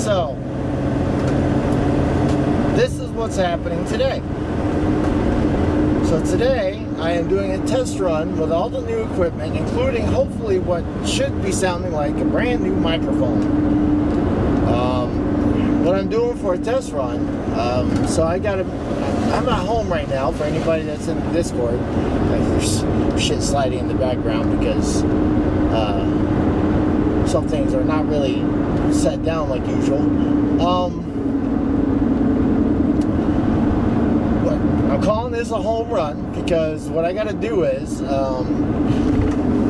so this is what's happening today. So today I am doing a test run with all the new equipment, including hopefully what should be sounding like a brand new microphone. What I'm doing for a test run, so I'm at home right now. For anybody that's in the Discord, there's shit sliding in the background because some things are not really set down like usual. But I'm calling this a home run because what I got to do is,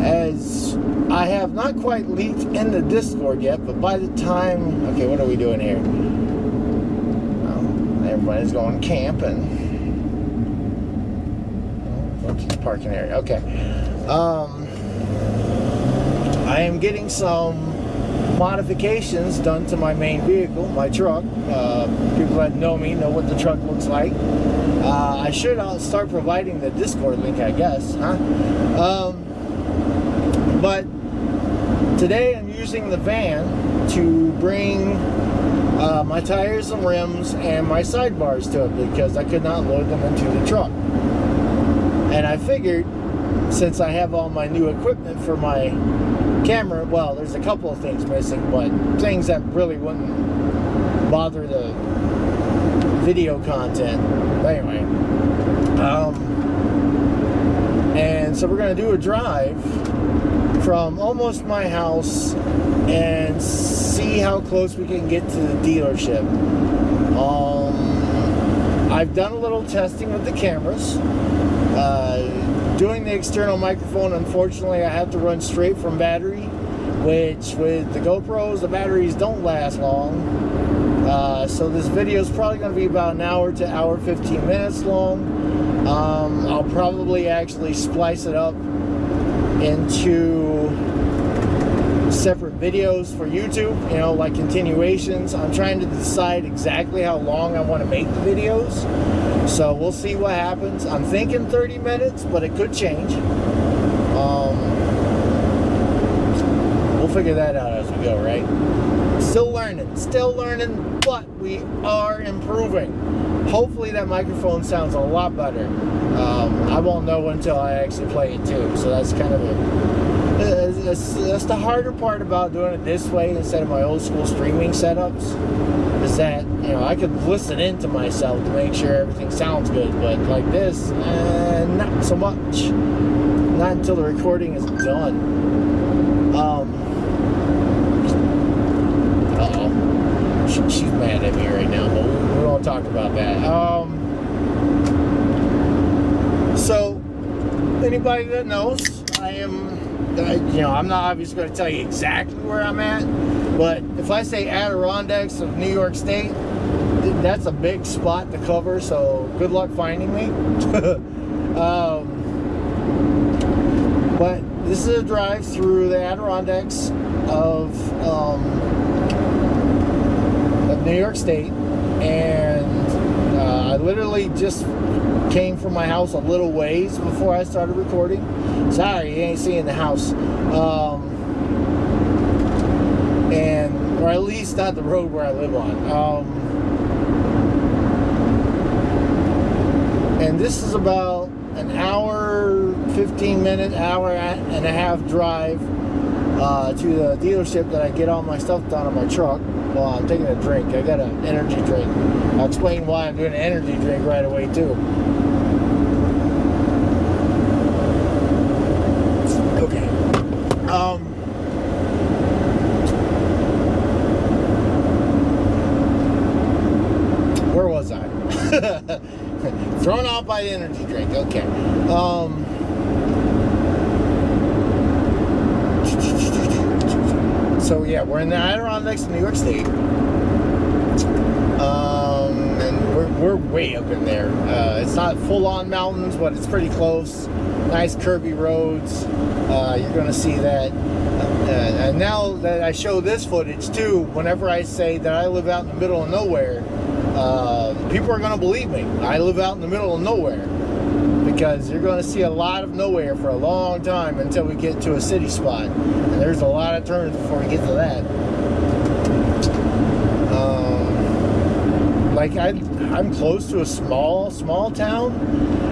as I have not quite leaked in the Discord yet, but by the time, okay, what are we doing here? Everybody's going camping. Oh, to the parking area. Okay. I am getting some modifications done to my main vehicle, my truck. People that know me know what the truck looks like. I should start providing the Discord link, I guess, huh? But today I'm using the van to bring my tires and rims and my sidebars to it because I could not load them into the truck. And I figured, since I have all my new equipment for my camera, well, there's a couple of things missing, but things that really wouldn't bother the video content. But anyway, and so we're going to do a drive from almost my house and see how close we can get to the dealership. I've done a little testing with the cameras. Doing the external microphone, unfortunately, I have to run straight from battery, which with the GoPros, the batteries don't last long. So this video is probably going to be about an hour to hour 15 minutes long. I'll probably actually splice it up into separate videos for YouTube, you know, like continuations. I'm trying to decide exactly how long I want to make the videos, so we'll see what happens. I'm thinking 30 minutes, but it could change. We'll figure that out as we go, right? Still learning, but we are improving. Hopefully that microphone sounds a lot better. I won't know until I actually play it too, so that's kind of that's the harder part about doing it this way instead of my old school streaming setups, is that, you know, I could listen into myself to make sure everything sounds good, but like this, not so much. Not until the recording is done. She's mad at me right now, but we won't talk about that. So, anybody that knows, I'm not obviously going to tell you exactly where I'm at, but if I say Adirondacks of New York State, that's a big spot to cover, so good luck finding me. But this is a drive through the Adirondacks of New York State, and I literally just came from my house a little ways before I started recording. Sorry, you ain't seeing the house. Or at least not the road where I live on. And this is about an hour, 15 minute, hour and a half drive to the dealership that I get all my stuff done on my truck. Well, I'm taking a drink. I got an energy drink. I'll explain why I'm doing an energy drink right away too. Okay. Where was I? Thrown off by the energy drink. Okay. So yeah, we're in the Adirondacks of New York State, and we're way up in there. It's not full-on mountains, but it's pretty close. Nice curvy roads. You're going to see that. And now that I show this footage too, whenever I say that I live out in the middle of nowhere, people are going to believe me. I live out in the middle of nowhere, because you're going to see a lot of nowhere for a long time until we get to a city spot. And there's a lot of turns before we get to that. Like I'm close to a small town,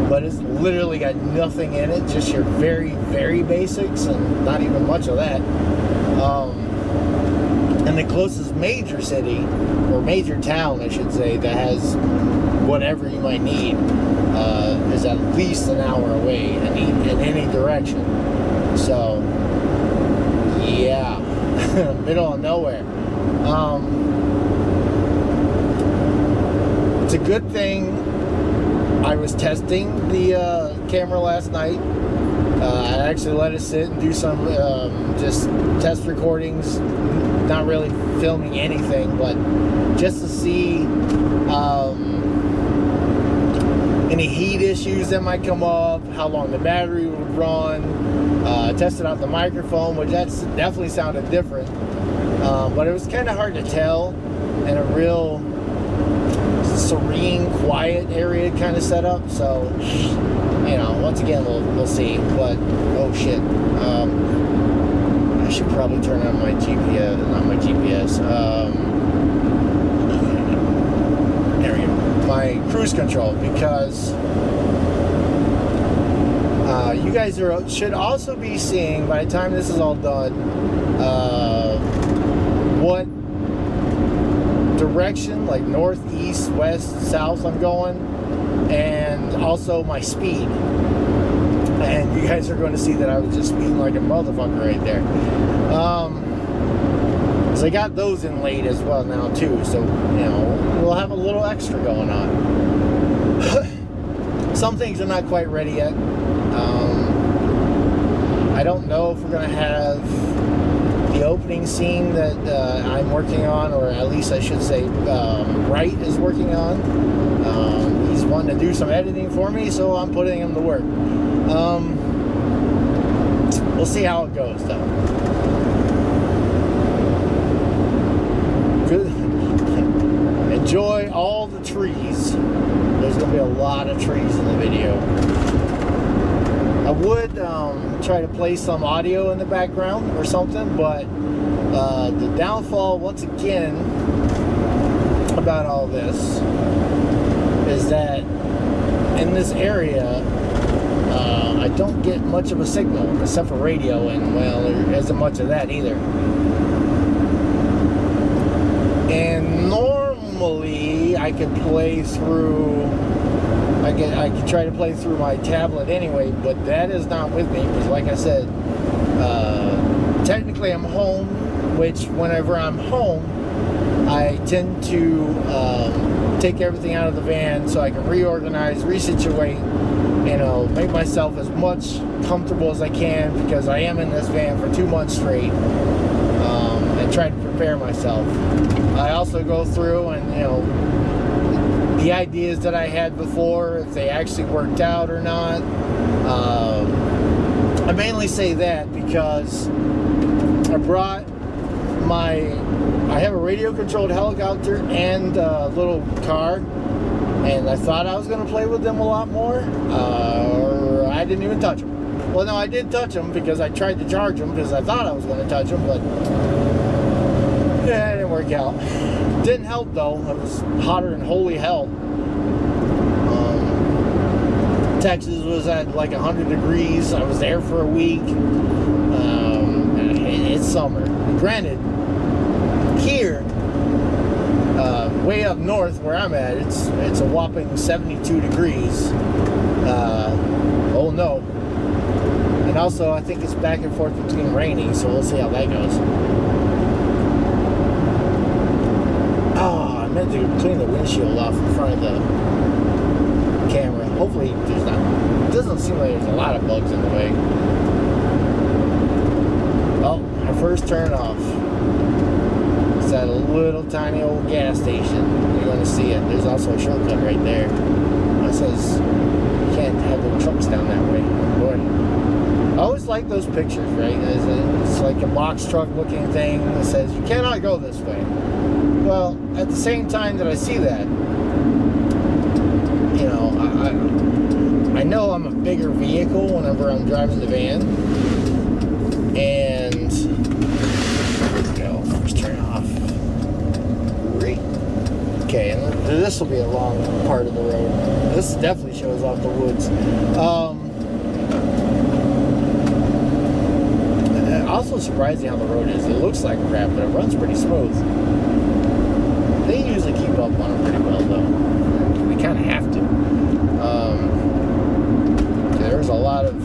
but it's literally got nothing in it, just your very, very basics and not even much of that. And the closest major city, or major town I should say, that has whatever you might need is at least an hour away in any direction. So yeah, middle of nowhere. It's a good thing I was testing the camera last night. I actually let it sit and do some just test recordings, not really filming anything, but just to see any heat issues that might come up, how long the battery would run. Tested out the microphone, which that's definitely sounded different, but it was kind of hard to tell in a real serene, quiet area kind of setup. So, you know, once again, we'll see. But oh shit, I should probably turn on my GPS, not my GPS. There we go. My cruise control, because you guys should also be seeing, by the time this is all done, what direction, like north, east, west, south I'm going, and also my speed. And you guys are going to see that I was just speeding like a motherfucker right there. So I got those in late as well now too, so you know, we'll have a little extra going on. Some things are not quite ready yet. I don't know if we're going to have the opening scene that I'm working on, or at least I should say Wright is working on. He's wanting to do some editing for me, so I'm putting him to work. We'll see how it goes though. Good. Enjoy all the trees. There's going to be a lot of trees in the video. I would try to play some audio in the background or something, but the downfall, once again, about all this is that in this area, I don't get much of a signal except for radio, and well, there isn't much of that either. And normally I could play through, I could try to play through my tablet anyway, but that is not with me, because like I said, technically I'm home, which whenever I'm home, I tend to take everything out of the van so I can reorganize, resituate, you know, make myself as much comfortable as I can, because I am in this van for 2 months straight, and try to prepare myself. I also go through and, you know, the ideas that I had before, if they actually worked out or not. I mainly say that because I brought I have a radio controlled helicopter and a little car, and I thought I was going to play with them a lot more, or I didn't even touch them. Well, no, I did touch them because I tried to charge them because I thought I was going to touch them, but yeah, it didn't work out. Didn't help though. It was hotter than holy hell. Texas was at like 100 degrees. I was there for a week. It's summer. Granted, here, way up north where I'm at, it's a whopping 72 degrees. Oh no. And also, I think it's back and forth between rainy, so we'll see how that goes. I meant to clean the windshield off in front of the camera. Hopefully there's not, it doesn't seem like there's a lot of bugs in the way. Oh, our first turn off. It's at a little tiny old gas station. You're going to see it. There's also a shortcut right there. It says you can't have the trucks down that way. Boy. I always like those pictures, right? It's like a box truck looking thing that says you cannot go this way. Well, at the same time that I see that, you know, I know I'm a bigger vehicle whenever I'm driving the van, and there we go, first turn off. Great. This will be a long part of the road. This definitely shows off the woods. Also surprising how the road is. It looks like crap, but it runs pretty smooth. They usually keep up on it pretty well, though. We kind of have to. There's a lot of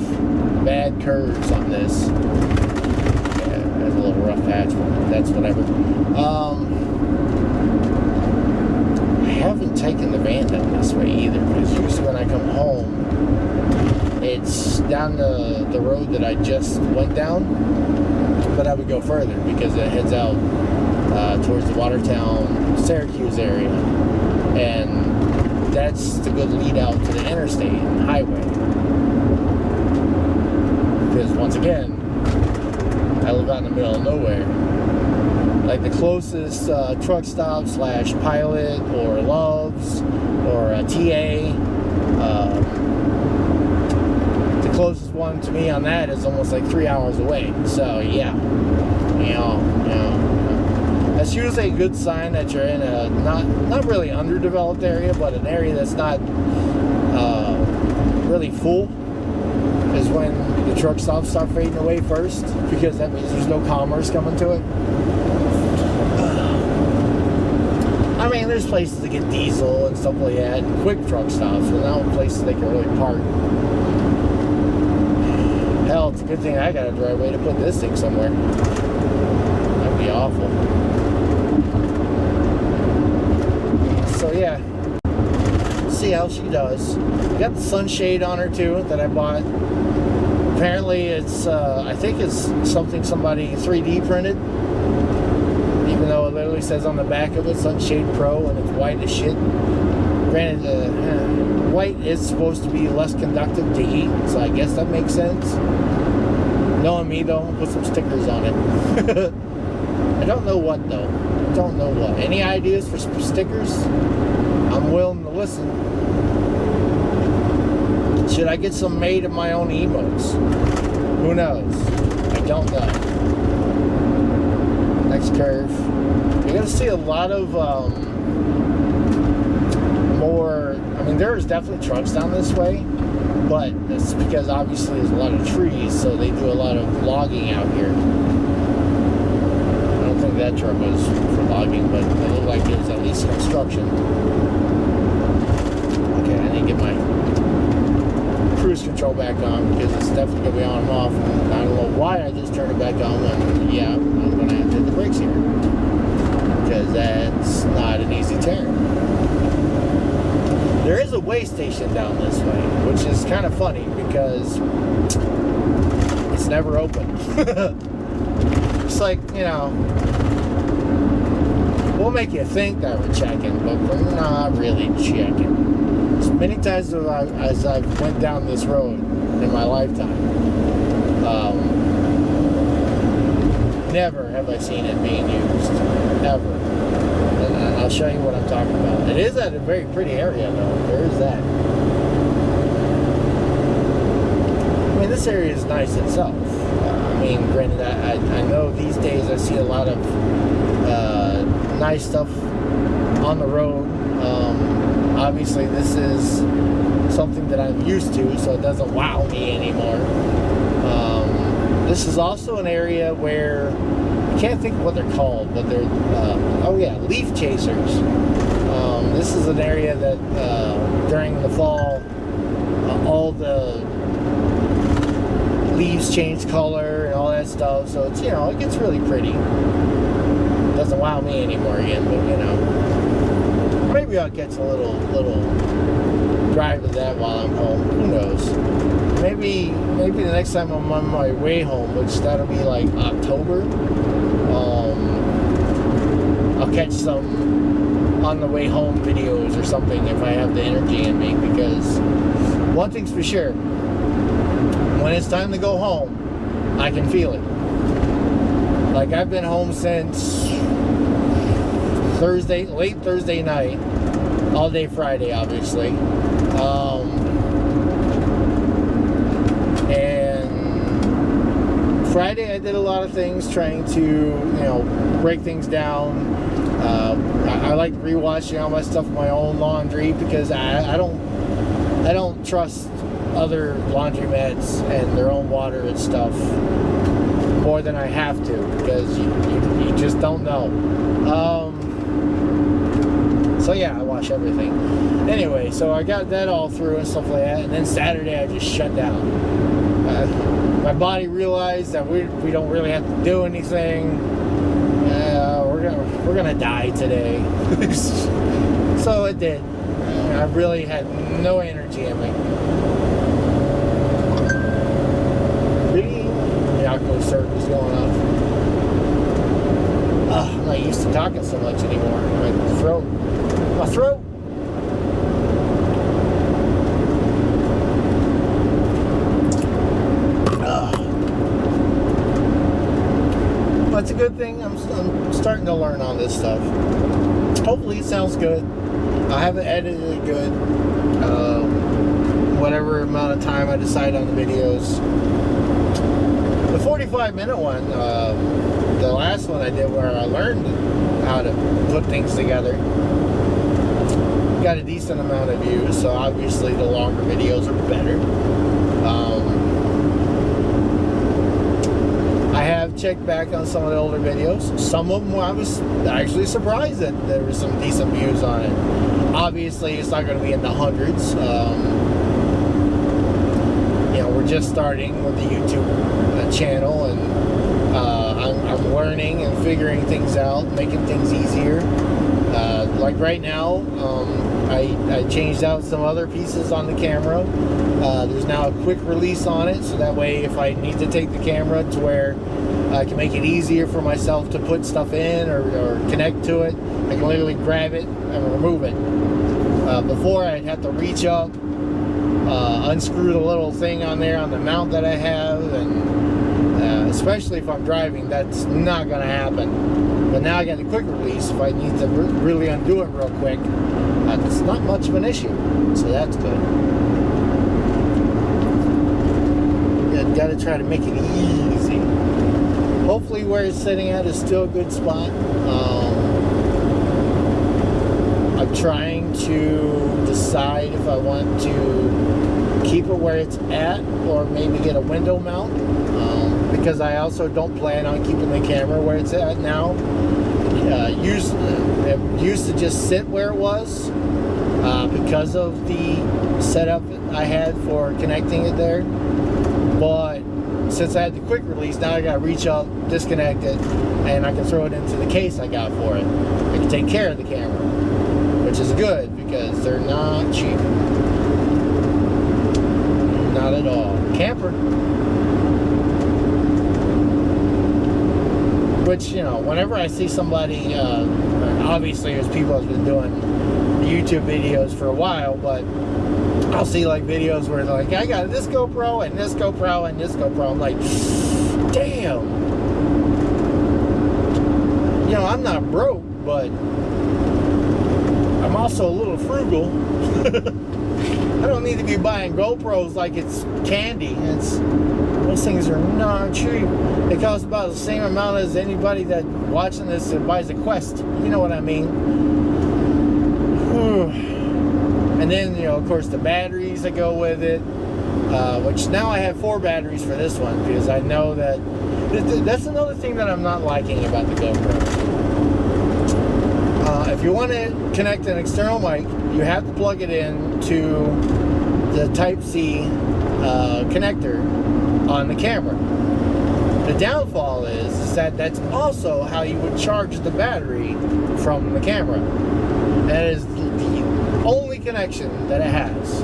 bad curves on this. Yeah, there's a little rough patch, but that's whatever. I haven't taken the van down this way either, because usually when I come home, it's down the road that I just went down, but I would go further because it heads out towards the Watertown, Syracuse area, and that's the good lead out to the interstate and highway. Because once again, I live out in the middle of nowhere. Like the closest truck stop / Pilot or Love's or a TA. The closest one to me on that is almost like 3 hours away. So yeah, that's usually a good sign that you're in a not really underdeveloped area, but an area that's not really full. Is when the truck stops start fading away first, because that means there's no commerce coming to it. I mean, there's places to get diesel and stuff like that, and quick truck stops, but not places they can really park. Hell, it's a good thing I got a driveway to put this thing somewhere. That'd be awful. So yeah, we'll see how she does. We got the sunshade on her too that I bought. Apparently it's, I think it's something somebody 3D printed. Even though it literally says on the back of it, Sunshade Pro, and it's white as shit. Granted, white is supposed to be less conductive to heat, so I guess that makes sense. Knowing me though, I'll put some stickers on it. I don't know what though. Don't know what. Any ideas for stickers? I'm willing to listen. Should I get some made of my own emotes? Who knows? I don't know. Next curve. You're going to see a lot of more... I mean, there's definitely trucks down this way, but it's because obviously there's a lot of trees, so they do a lot of logging out here. I don't think that truck was for logging, but it looked like it was at least construction. Okay, I need to get my cruise control back on because it's definitely going to be on and off. And I don't know why I just turned it back on when, yeah, I'm going to have to hit the brakes here because that's not an easy turn. There is a weigh station down this way, which is kind of funny because it's never open. It's like, you know, we'll make you think that we're checking, but we're not really checking. As many times as I've went down this road in my lifetime, never have I seen it being used. Never. And I'll show you what I'm talking about. It is at a very pretty area, though. There is that. I mean, this area is nice itself. I mean, granted, I know these days I see a lot of nice stuff on the road. Obviously, this is something that I'm used to, so it doesn't wow me anymore. This is also an area where I can't think of what they're called, but they're oh yeah, leaf chasers. This is an area that during the fall, all the leaves change color and all that stuff. So it's, you know, it gets really pretty. Doesn't wow me anymore again, but you know. Maybe I'll catch a little drive of that while I'm home. Who knows? Maybe the next time I'm on my way home, which that'll be like October, I'll catch some on the way home videos or something if I have the energy in me. Because one thing's for sure, when it's time to go home, I can feel it. Like I've been home since late Thursday night, all day Friday, obviously, and Friday I did a lot of things trying to, you know, break things down. I like rewashing all my stuff in my own laundry because I don't trust other laundromats and their own water and stuff more than I have to, because you just don't know. So yeah, I wash everything. Anyway, so I got that all through and stuff like that, and then Saturday I just shut down. My body realized that we don't really have to do anything. We're gonna die today. So it did. I really had no energy in me. The alcohol service going off. I'm not used to talking so much anymore. My throat. That's a good thing. I'm starting to learn on this stuff. Hopefully it sounds good. I haven't edited it good. Whatever amount of time I decide on the videos. The 45-minute one, the last one I did where I learned how to put things together, got a decent amount of views, so obviously the longer videos are better. I have checked back on some of the older videos. Some of them I was actually surprised that there were some decent views on it. Obviously it's not going to be in the hundreds. You know, we're just starting with the YouTube channel, and I'm learning and figuring things out, making things easier. Like right now, I changed out some other pieces on the camera. There's now a quick release on it, so that way if I need to take the camera to where I can make it easier for myself to put stuff in or connect to it, I can literally grab it and remove it. Before I'd have to reach up, unscrew the little thing on there on the mount that I have, and especially if I'm driving, that's not going to happen. But now I got a quick release. If I need to really undo it real quick, it's not much of an issue, so that's good. Got to try to make it easy. Hopefully where it's sitting at is still a good spot. I'm trying to decide if I want to keep it where it's at or maybe get a window mount, because I also don't plan on keeping the camera where it's at now. It used to just sit where it was because of the setup I had for connecting it there. But since I had the quick release, now I gotta reach up, disconnect it, and I can throw it into the case I got for it. I can take care of the camera, which is good because they're not cheap. Not at all. Camper. Which, you know, whenever I see somebody, obviously there's people that's been doing YouTube videos for a while, but I'll see like videos where they're like, I got this GoPro and this GoPro and this GoPro. I'm like, damn. You know, I'm not broke, but I'm also a little frugal. I don't need to be buying GoPros like it's candy. Those things are not cheap. They cost about the same amount as anybody that watching this that buys a Quest. You know what I mean? And then, you know, of course, the batteries that go with it, which now I have 4 batteries for this one because I know that that's another thing that I'm not liking about the GoPro. If you want to connect an external mic, you have to plug it in to the Type-C connector on the camera. The downfall is that that's also how you would charge the battery from the camera. That is the only connection that it has,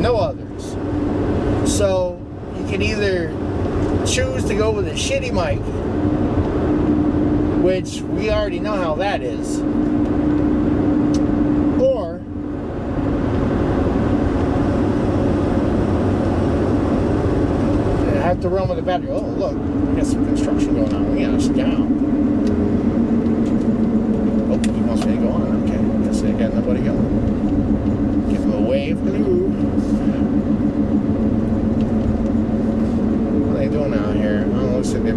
no others. So you can either choose to go with a shitty mic, which we already know how that is, or have to run with a battery. Oh look, we got some construction going on. We got us down. Oh, he wants me to go on. Okay, I guess I got nobody going. Give him a wave. Hello. What are they doing out here? Oh, looks like they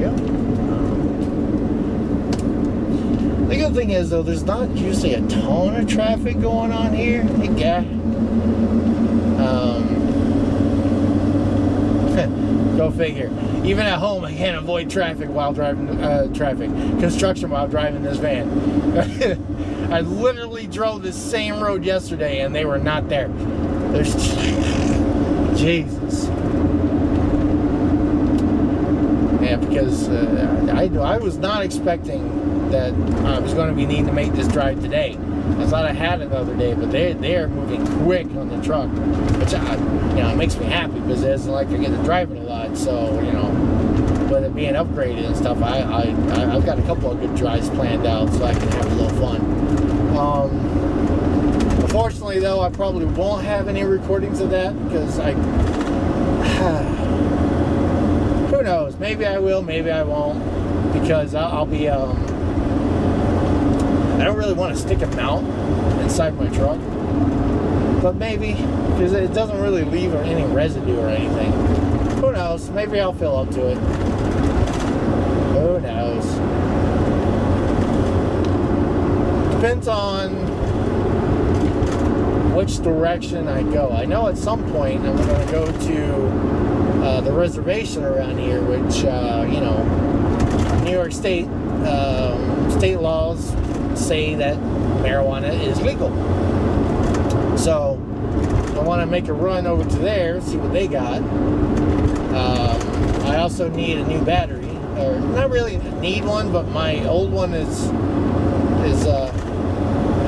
go. The good thing is, though, there's not usually a ton of traffic going on here. Yeah. Go figure. Even at home, I can't avoid traffic while driving. Construction while driving this van. I literally drove the same road yesterday, and they were not there. There's Jesus. Yeah, because I was not expecting that I was going to be needing to make this drive today. I thought I had another day, but they are moving quick on the truck, which it makes me happy because it's like I get to drive it a lot. So with it being upgraded and stuff, I've got a couple of good drives planned out so I can have a little fun. Unfortunately, though, I probably won't have any recordings of that because who knows? Maybe I will, maybe I won't, because I'll be I don't really want to stick a mount inside my truck, but maybe, because it doesn't really leave any residue or anything. Who knows? Maybe I'll fill up to it. Who knows? Depends on which direction I go. I know at some point I'm going to go to the reservation around here, which, New York State state laws say that marijuana is legal. So I want to make a run over to there, see what they got. I also need a new battery, or not really need one, but my old one is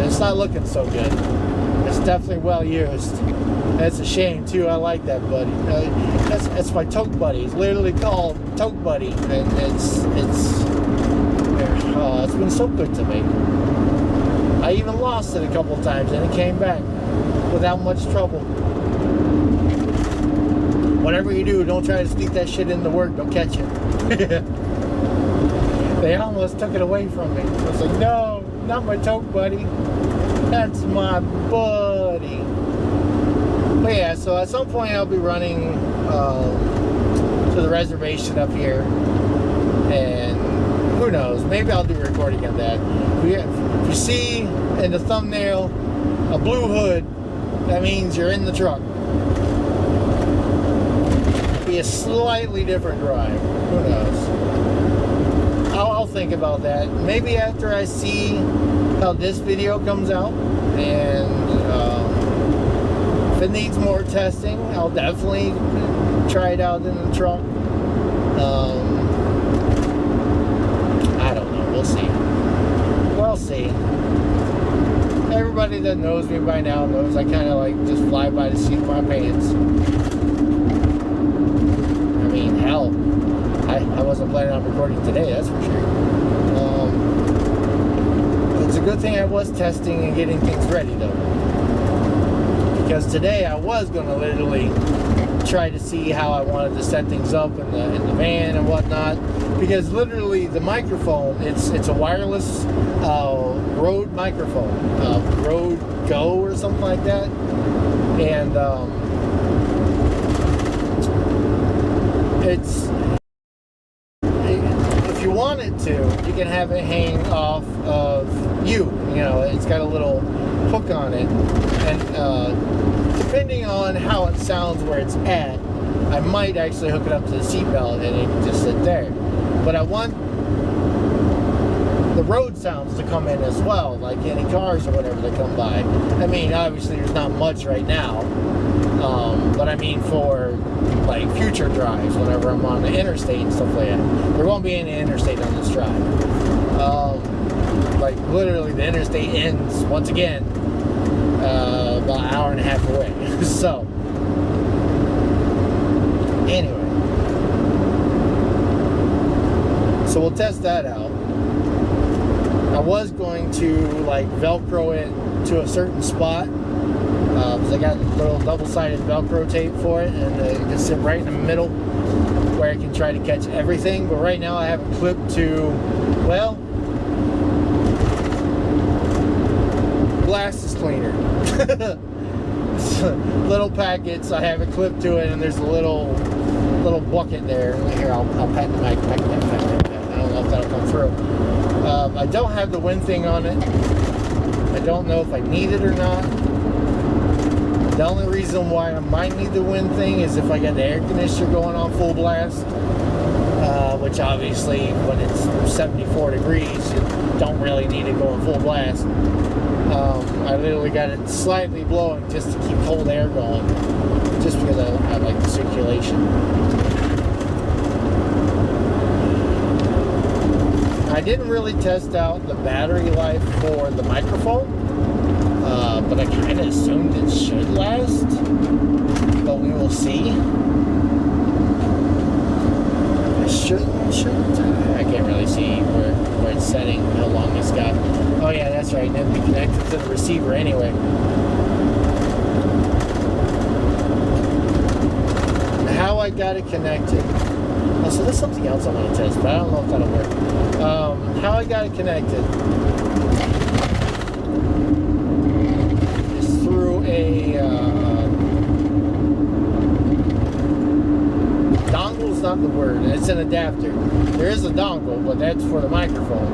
it's not looking so good. It's definitely well used. That's a shame too. I like that buddy. That's my toke buddy. It's literally called Toke Buddy, and it's been so good to me. I even lost it a couple times and it came back without much trouble. Whatever you do, don't try to sneak that shit into work. Don't catch it. They almost took it away from me. I was like, no, not my Toke Buddy. That's my buddy. But yeah, so at some point I'll be running to the reservation up here, and who knows, maybe I'll do a recording of that. If you see in the thumbnail a blue hood, that means you're in the truck. It'll be a slightly different drive. Who knows? I'll think about that. Maybe after I see how this video comes out, and if it needs more testing, I'll definitely try it out in the truck. I don't know. We'll see. We'll see. Everybody that knows me by now knows I kind of like just fly by the seat of my pants. I mean, hell, I wasn't planning on recording today, that's for sure. It's a good thing I was testing and getting things ready, though. Because today I was going to literally try to see how I wanted to set things up in the van and whatnot. Because literally the microphone, it's a wireless Rode microphone, Rode Go or something like that. And if you want it to, you can have it hang off of you. It's got a little hook on it, and depending on how it sounds where it's at, I might actually hook it up to the seatbelt and it can just sit there. But I want the road sounds to come in as well, like any cars or whatever that come by. I mean, obviously there's not much right now, but I mean for like future drives, whenever I'm on the interstate and stuff like that. There won't be any interstate on this drive. Like literally the interstate ends once again about an hour and a half away. So anyway, so we'll test that out. I was going to like Velcro it to a certain spot because I got a little double-sided Velcro tape for it, and it can sit right in the middle where I can try to catch everything. But right now I have it clipped to, well, glasses cleaner. Little packets, I have it clipped to it, and there's a little little bucket there. Here, I'll pat the mic. I don't know if that'll come through. I don't have the wind thing on it. I don't know if I need it or not. The only reason why I might need the wind thing is if I got the air conditioner going on full blast, which obviously when it's 74 degrees, you don't really need it going full blast. I literally got it slightly blowing just to keep cold air going, just because I like the circulation. I didn't really test out the battery life for the microphone, but I kind of assumed it should last, but we will see. Shouldn't. I can't really see where it's setting, how long it's got. Oh yeah, that's right, it'd be connected to the receiver anyway. How I got it connected. Oh, so there's something else I want to test, but I don't know if that'll work. How I got it connected is through a dongle's not the word. It's an adapter. There is a dongle, but that's for the microphone.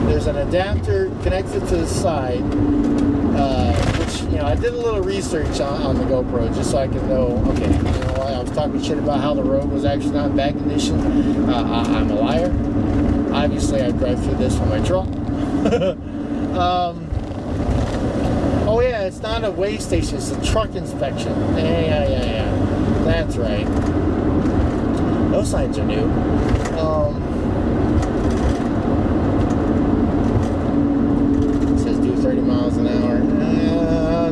There's an adapter connected to the side, which, you know, I did a little research on the GoPro just so I could know, okay, you know what, I was talking shit about how the road was actually not in bad condition. I'm a liar. Obviously, I drive through this from my truck. Oh yeah, it's not a weigh station, it's a truck inspection. Yeah. That's right. Those signs are new. It says do 30 miles an hour.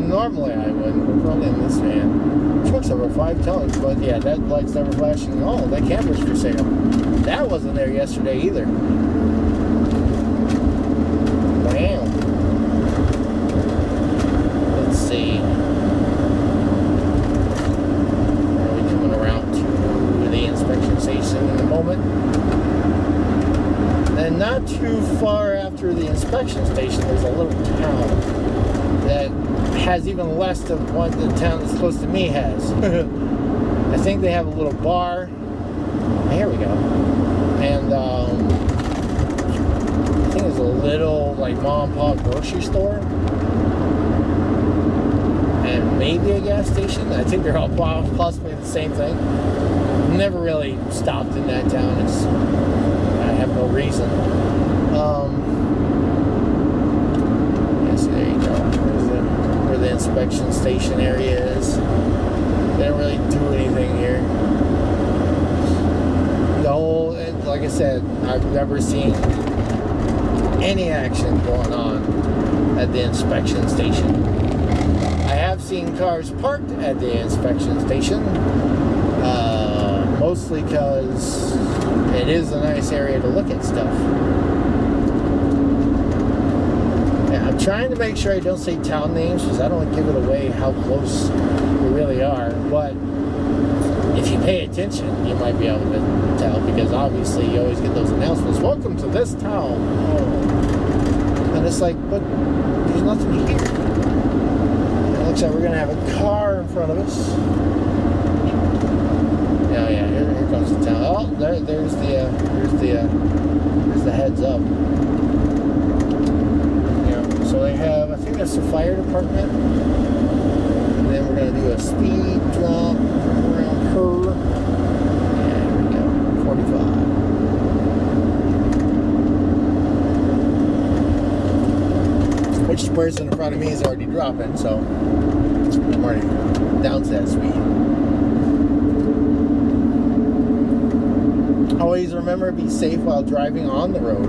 Normally I wouldn't. We're probably in this van. Truck's over 5 tons, but yeah, that light's never flashing. Oh, that camera's for sale. That wasn't there yesterday either. Wow. Let's see. Are we coming around to the inspection station in a moment? And not too far after the inspection station, there's a little town that has even less than what the town that's close to me has. I think they have a little bar. Here we go. And I think there's a little like mom and pop grocery store. And maybe a gas station. I think they're all possibly the same thing. Never really stopped in that town. I have no reason. Yes, there you go. Where the inspection station area is. They don't really do anything here. The whole, like I said, I've never seen any action going on at the inspection station. I have seen cars parked at the inspection station, mostly because it is a nice area to look at stuff. Yeah, I'm trying to make sure I don't say town names because I don't want to give it away how close we really are, but if you pay attention, you might be able to tell, because obviously you always get those announcements, welcome to this town. Oh. And it's like, but there's nothing here. It looks like we're going to have a car in front of us. Oh yeah, here comes the town. Oh, there's the heads up. Yeah, so they have, I think that's the fire department. And then we're going to do a speed drop around her. Yeah, here we go, 45. Which person in front of me is already dropping, so I'm already down to that speed. Always remember, be safe while driving on the road.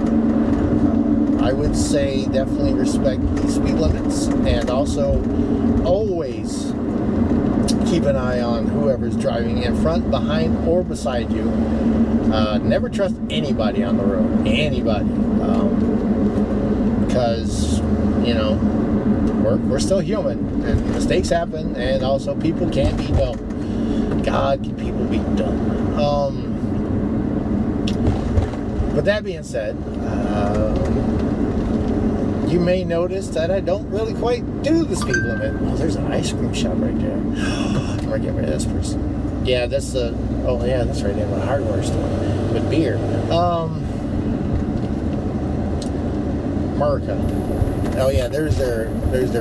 I would say definitely respect the speed limits, and also always keep an eye on whoever's driving in front, behind, or beside you. Never trust anybody on the road. Anybody. Because, you know, we're still human, and mistakes happen, and also people can be dumb. God, can people be dumb. But that being said, you may notice that I don't really quite do the speed limit. Oh, there's an ice cream shop right there. I'm gonna get rid of this person. Yeah, that's the. Oh yeah, that's right. They have a hardware store with beer. America. Oh yeah, there's their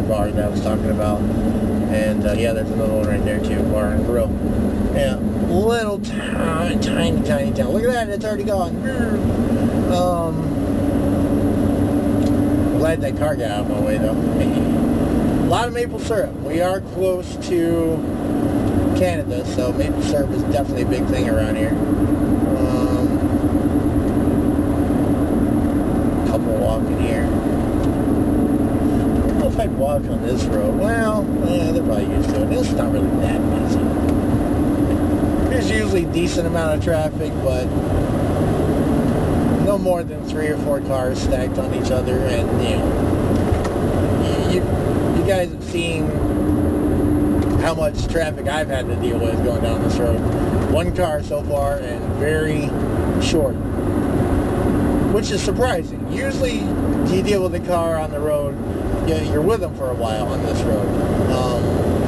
bar that I was talking about, and yeah, there's another one right there too, bar and grill. Yeah, little tiny town. Look at that, it's already gone. Glad that car got out of my way though. A lot of maple syrup. We are close to Canada, so maple syrup is definitely a big thing around here. Couple walking here. I don't know if I'd walk on this road. Well, yeah, they're probably used to it. It's not really that busy. There's usually a decent amount of traffic, but no more than 3 or 4 cars stacked on each other, and you guys have seen how much traffic I've had to deal with going down this road. 1 car so far, and very short, which is surprising. Usually you deal with a car on the road, you're with them for a while on this road,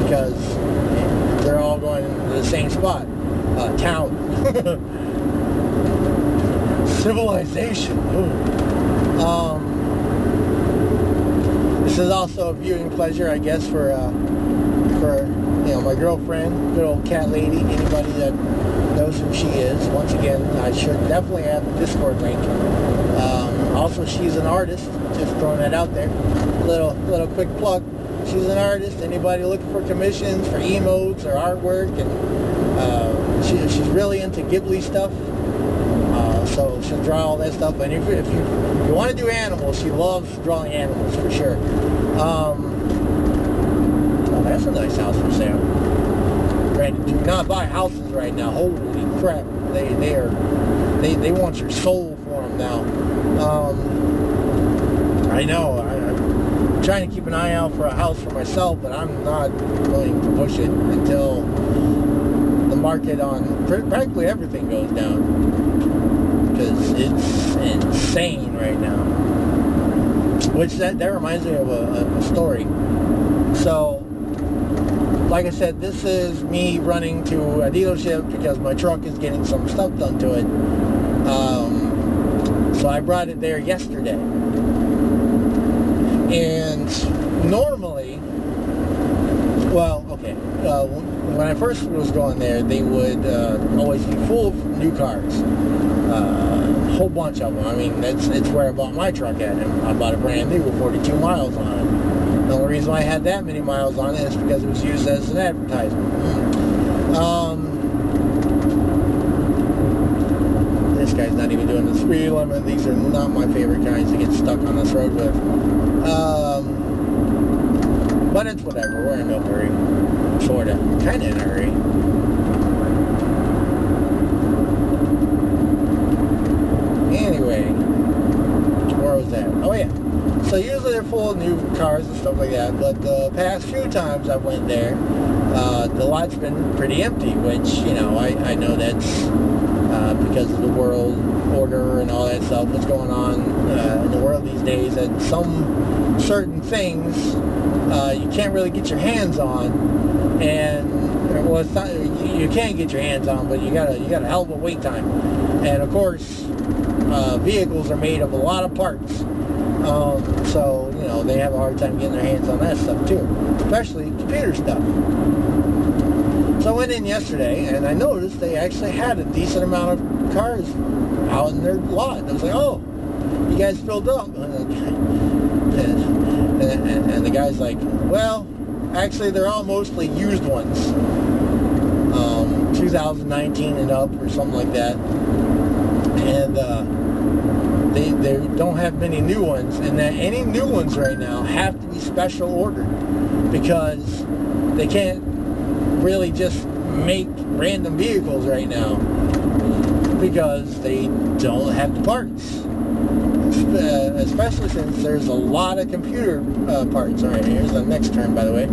because they're all going to the same spot, town. Civilization. This is also a viewing pleasure, I guess, for my girlfriend, good old cat lady. Anybody that knows who she is. Once again, I should definitely have the Discord link. Also, she's an artist. Just throwing that out there. Little quick plug. She's an artist. Anybody looking for commissions for emotes or artwork, and she's really into Ghibli stuff. So she'll draw all that stuff. And if you want to do animals, she loves drawing animals for sure. Oh, that's a nice house for sale. Granted, do not buy houses right now. Holy crap! They want your soul for them now. I know. I'm trying to keep an eye out for a house for myself, but I'm not going to push it until the market on practically everything goes down. Because it's insane right now. Which that reminds me of a story. So, like I said, this is me running to a dealership because my truck is getting some stuff done to it. So I brought it there yesterday. And normally, well, okay, when I first was going there, they would always be full of new cars. A whole bunch of them. I mean, it's where I bought my truck at. I bought a brand new with 42 miles on it. The only reason why I had that many miles on it is because it was used as an advertisement. This guy's not even doing the speed limit. These are not my favorite kinds to get stuck on this road with. But it's whatever. We're in no hurry. Sorta. Kinda in a hurry. Anyway, where was that? Oh yeah. So usually they're full of new cars and stuff like that, but the past few times I went there, the lot's been pretty empty, which, I know that's because of the world order and all that stuff, what's going on in the world these days, and some certain things you can't really get your hands on, and well, it's not, you can get your hands on, but you got a hell of a wait time, and of course vehicles are made of a lot of parts, so they have a hard time getting their hands on that stuff too, especially computer stuff. So I went in yesterday and I noticed they actually had a decent amount of cars out in their lot. I was like, oh, you guys filled up. And the guy's like, well, actually they're all mostly used ones, 2019 and up or something like that, and they don't have many new ones, and that any new ones right now have to be special ordered because they can't really just make random vehicles right now because they don't have the parts, especially since there's a lot of computer parts. All right, here's the next turn, by the way.